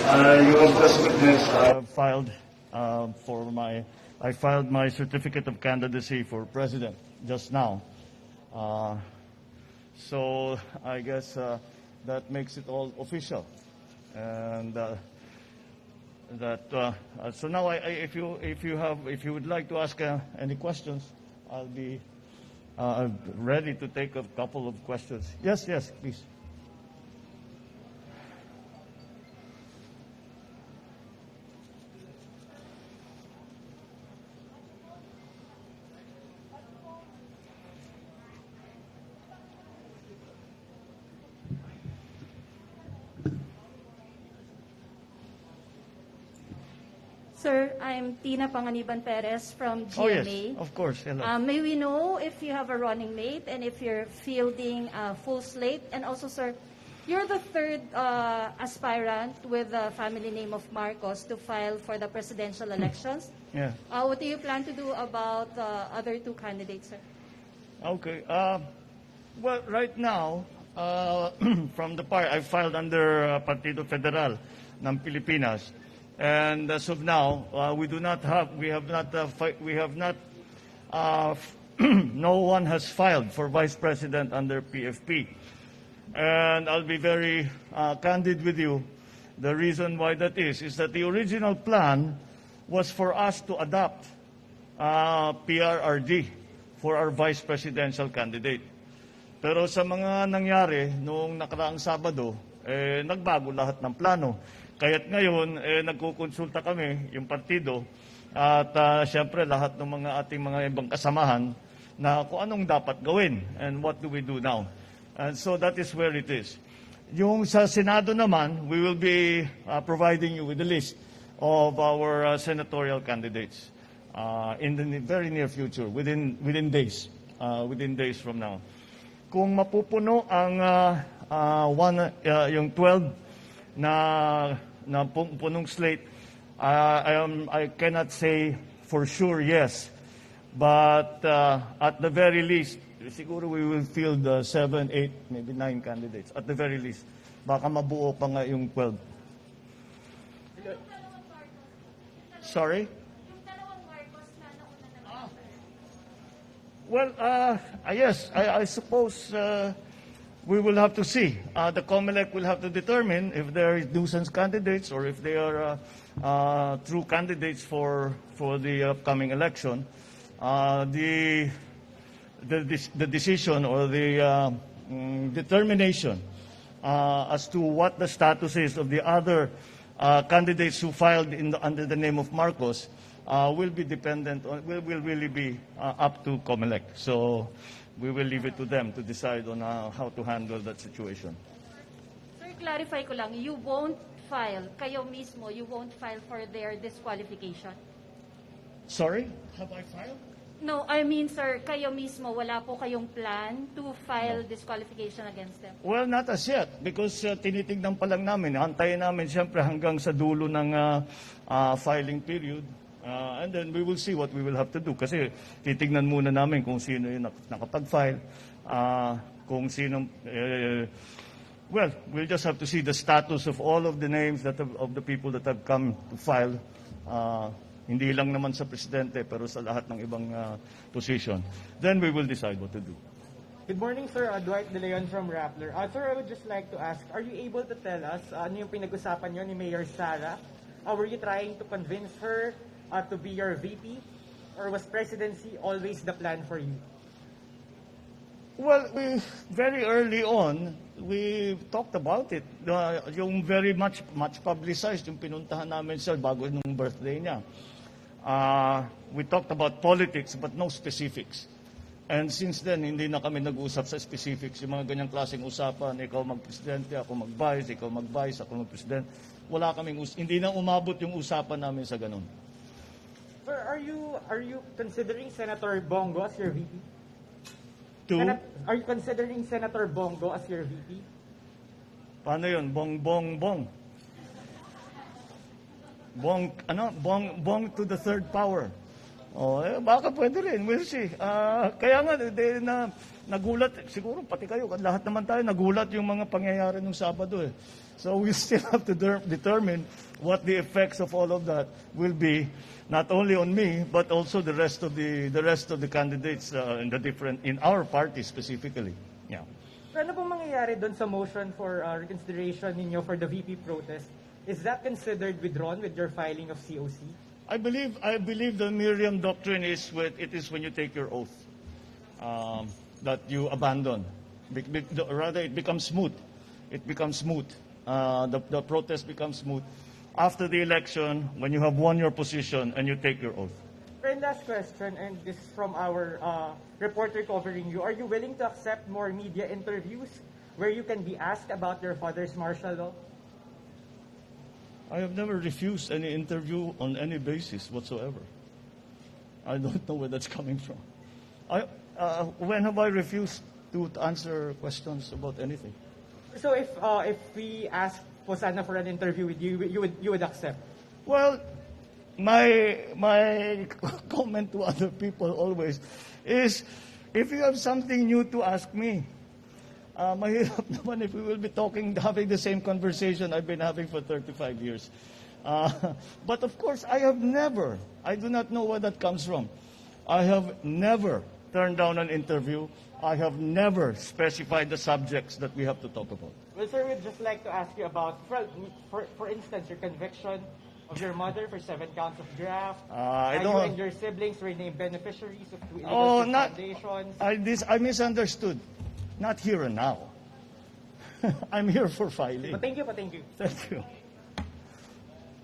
You have just witnessed. I filed my certificate of candidacy for president just now. So I guess that makes it all official, and so now if you would like to ask any questions, I'll be ready to take a couple of questions. Yes, please. Sir, I'm Tina Panganiban Perez from GMA. Oh, yes, of course. Hello. May we know if you have a running mate and if you're fielding a full slate? And also, sir, you're the third aspirant with the family name of Marcos to file for the presidential elections. Yeah. What do you plan to do about the other two candidates, sir? Okay. Well, right now, from the part I filed under Partido Federal ng Pilipinas, and as of now, no one has filed for vice president under PFP. And I'll be very candid with you. The reason why that is that the original plan was for us to adopt PRRD for our vice presidential candidate. Pero sa mga nangyari noong nakaraang Sabado, nagbago lahat ng plano. Kaya't ngayon, nagkukonsulta kami, yung partido, at siyempre lahat ng ating mga ibang kasamahan na kung anong dapat gawin and what do we do now. And so that is where it is. Yung sa Senado naman, we will be providing you with a list of our senatorial candidates in the very near future, within days from now. Kung mapupuno ang yung 12 na punong slate, I cannot say for sure yes, but at the very least, siguro we will field 7, 8, maybe 9 candidates at the very least. Baka mabuo pa nga yung 12. Sorry? Well, yes, I suppose we will have to see. The COMELEC will have to determine if they are nuisance candidates or if they are true candidates for the upcoming election. The decision or the determination as to what the status is of the other candidates who filed under the name of Marcos will be dependent on, will really be up to COMELEC. So we will leave it to them to decide on how to handle that situation. Sir, clarify ko lang, you won't file, kayo mismo, you won't file for their disqualification? Sorry? Have I filed? No, I mean, sir, kayo mismo, wala po kayong plan to file disqualification against them? Well, not as yet, because tinitignan pa lang namin. Antayin namin siyempre hanggang sa dulo ng filing period. And then we will see what we will have to do. Kasi titignan muna namin kung sino yung nakapag-file, kung sino... well, we'll just have to see the status of all of the names of the people that have come to file. Hindi lang naman sa presidente, pero sa lahat ng ibang position. Then we will decide what to do. Good morning, sir. Dwight De Leon from Rappler. Sir, I would just like to ask, are you able to tell us ano yung pinag-usapan nyo ni Mayor Sara? Were you trying to convince her to be your VP? Or was presidency always the plan for you? Well, very early on, we talked about it. Yung very much publicized, yung pinuntahan namin siya bago nung birthday niya. We talked about politics but no specifics. And since then, hindi na kami nag-usap sa specifics. Yung mga ganyang klaseng usapan, ikaw mag-presidente, ako mag-vice, ikaw mag-vice, ako mag-president. Wala kaming hindi na umabot yung usapan namin sa ganun. Sir, are you considering Senator Bongo as your VP? Are you considering Senator Bongo as your VP? Paano yun? Bong. Bong to the third power. Baka pwede rin. We'll see. Kaya nga, nagulat, siguro pati kayo, lahat naman tayo, nagulat yung mga pangyayari ng Sabado eh. So we still have to determine what the effects of all of that will be, not only on me, but also the rest of the candidates in our party specifically. Yeah. So ano pong mangyayari doon sa motion for reconsideration ninyo for the VP protest? Is that considered withdrawn with your filing of COC? I believe the Miriam doctrine is when you take your oath that you abandon. Rather, it becomes moot. It becomes moot. The protest becomes moot after the election when you have won your position and you take your oath. And last question, and this is from our reporter covering you. Are you willing to accept more media interviews where you can be asked about your father's martial law? I have never refused any interview on any basis whatsoever. I don't know where that's coming from. When have I refused to answer questions about anything? So if we ask po sana for an interview with you, you would accept? Well, my comment to other people always is, if you have something new to ask me, mahirap naman if we will be having the same conversation I've been having for 35 years. But of course, I do not know where that comes from. I have never turned down an interview. I have never specified the subjects that we have to talk about. Well, sir, we'd just like to ask you about, for instance, your conviction of your mother for 7 counts of graft. You and your siblings were named beneficiaries of 2 illegal foundations. I misunderstood. Not here and now. I'm here for filing. But thank you. Thank you.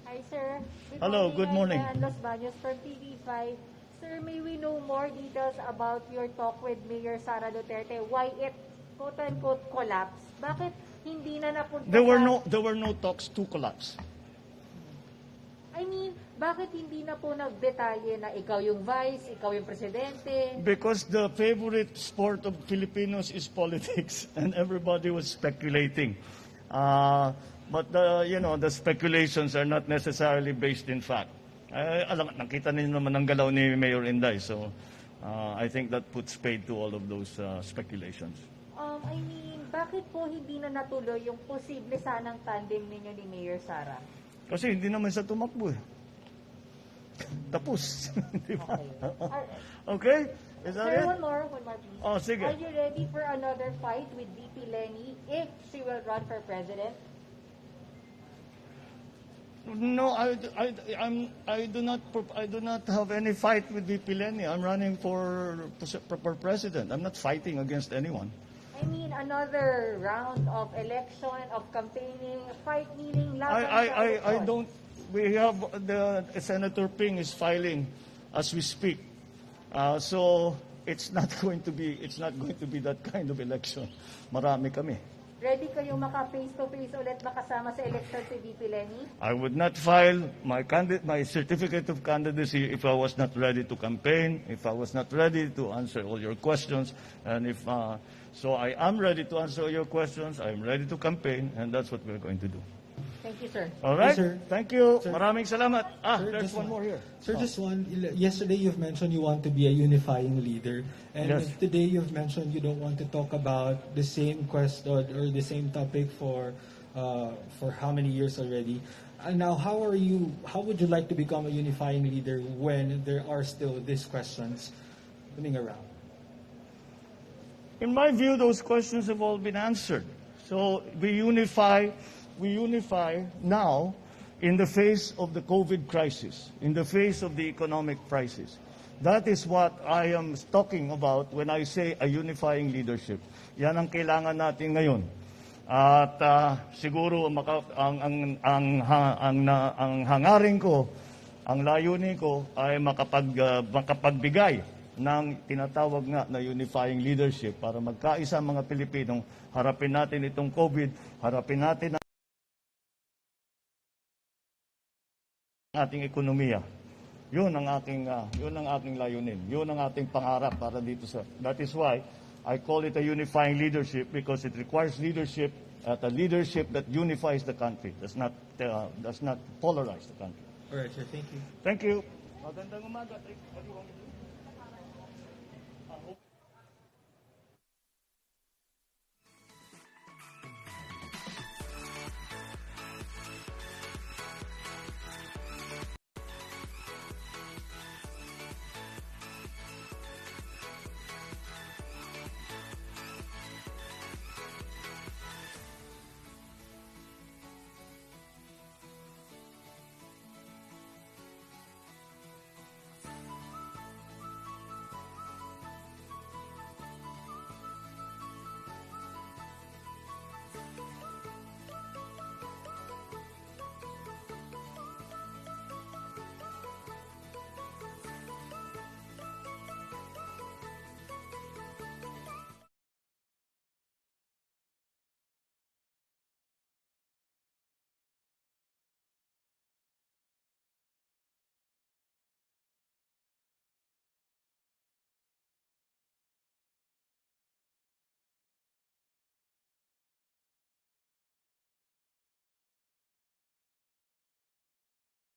Hi, sir. Hello, good morning. I'm Los Baños from TV5. Sir, may we know more details about your talk with Mayor Sara Duterte? Why it, quote-unquote, collapsed? Bakit hindi na napunta There were no talks to collapse. I mean, bakit hindi na po nagdetalye na ikaw yung vice, ikaw yung presidente? Because the favorite sport of Filipinos is politics, and everybody was speculating. But the speculations are not necessarily based in fact. Nakita niyo naman ang galaw ni Mayor Inday, so I think that puts paid to all of those speculations. I mean, bakit po hindi na natuloy yung posible sanang tandem ninyo ni Mayor Sara? Kasi hindi naman sa tumakbo eh. Tapos. Di ba? Okay? Is that Sir, it? one more please. Oh, sige. Are you ready for another fight with VP Lenny if she will run for president? No, I do not have any fight with VP Lenny. I'm running for president. I'm not fighting against anyone. I mean, another round of election, of campaigning, fight meaning laban sa I eleksyon. don't. We have Senator Ping is filing as we speak, so it's not going to be that kind of election. Marami kami. Ready kayong maka-face-to-face ulit makasama sa election si VP Lenny? I would not file my certificate of candidacy if I was not ready to campaign, if I was not ready to answer all your questions, and so I am ready to answer all your questions. I am ready to campaign, and that's what we're going to do. Thank you, sir. All right? Yes, sir. Thank you. Sir. Maraming salamat. Sir, There's just one more here. Sir, just one. Yesterday you've mentioned you want to be a unifying leader. And Yes. today you've mentioned you don't want to talk about the same question or the same topic for how many years already. And now, how would you like to become a unifying leader when there are still these questions running around? In my view, those questions have all been answered. So we unify now in the face of the COVID crisis, in the face of the economic crisis. That is what I am talking about when I say a unifying leadership. Yan ang kailangan natin ngayon. At siguro ang hangarin ko, ang layunin ko ay makapagbigay ng tinatawag nga na unifying leadership para magkaisa ang mga Pilipinong harapin natin itong COVID, harapin natin ang ating ekonomiya. Yun ang aking layunin. Yun ang ating pangarap para dito sa. That is why I call it a unifying leadership, because it requires leadership a leadership that unifies the country, does not polarize the country. All right, sir. Thank you. Thank you. Magandang umaga, everyone.